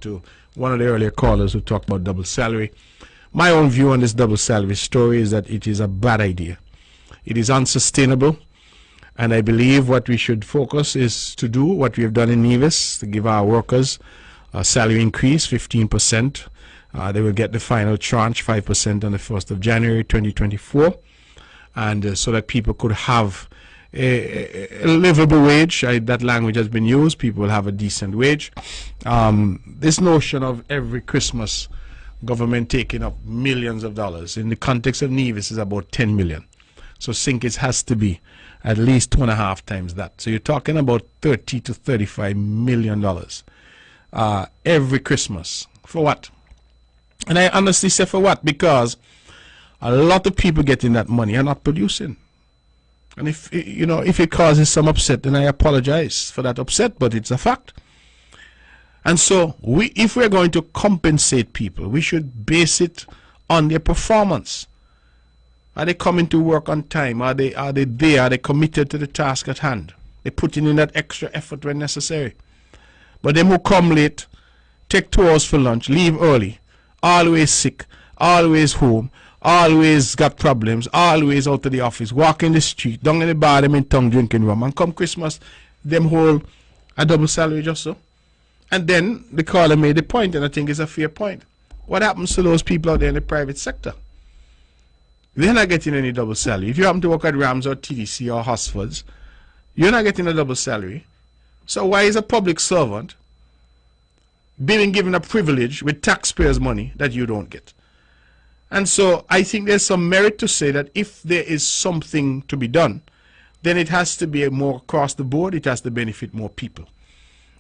to one of the earlier callers who talked about double salary. My own view on this double salary story is that it is a bad idea. It is unsustainable, and I believe what we should focus is to do what we have done in Nevis, to give our workers a salary increase, 15%. They will get the final tranche, 5% on the 1st of January 2024, and so that people could have a livable wage. That language has been used. People will have a decent wage. This notion of every Christmas government taking up millions of dollars in the context of Nevis is about 10 million. So think it has to be at least 2.5 times that. So you're talking about 30 to 35 million dollars every Christmas. For what? And I honestly say for what? Because a lot of people getting that money are not producing. And if it causes some upset, then I apologize for that upset, but it's a fact. And so if we're going to compensate people, we should base it on their performance. Are they coming to work on time? Are they there? Are they committed to the task at hand? They putting in that extra effort when necessary. But them who come late, take 2 hours for lunch, leave early, always sick, always home, always got problems, always out of the office, walk in the street, down in the bar, them in tongue drinking rum, and come Christmas, them hold a double salary just so. And then the caller made the point, and I think it's a fair point. What happens to those people out there in the private sector? They're not getting any double salary. If you happen to work at Rams or TDC or Hosfords, you're not getting a double salary. So why is a public servant being given a privilege with taxpayers' money that you don't get? And so I think there's some merit to say that if there is something to be done, then it has to be more across the board. It has to benefit more people.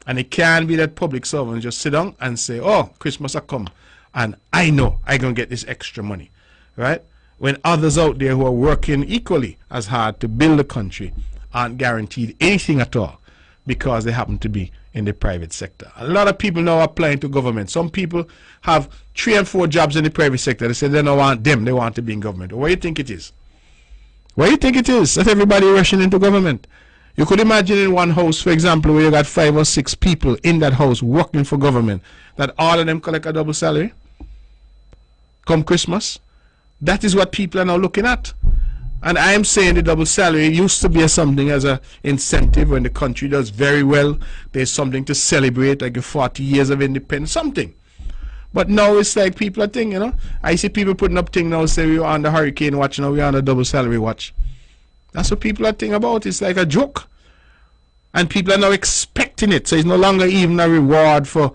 And it can't be that public servants just sit down and say, oh, Christmas has come, and I know I'm going to get this extra money, right? When others out there who are working equally as hard to build the country aren't guaranteed anything at all because they happen to be in the private sector. A lot of people now are applying to government. Some people have 3 and 4 jobs in the private sector. They say they don't want them, they want to be in government. What do you think it is? What do you think it is that everybody rushing into government? You could imagine in one house, for example, where you got 5 or 6 people in that house working for government, that all of them collect a double salary come Christmas. That is what people are now looking at. And I am saying the double salary used to be something as an incentive when the country does very well. There's something to celebrate, like 40 years of independence, something. But now it's like people are thinking, I see people putting up things now, say we're on the hurricane watch, now we're on the double salary watch. That's what people are thinking about. It's like a joke. And people are now expecting it. So it's no longer even a reward for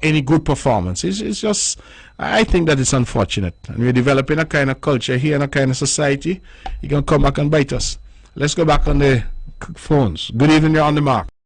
any good performance. It's just, I think that it's unfortunate. And we're developing a kind of culture here and a kind of society. You're going to come back and bite us. Let's go back on the phones. Good evening, you're on the mark.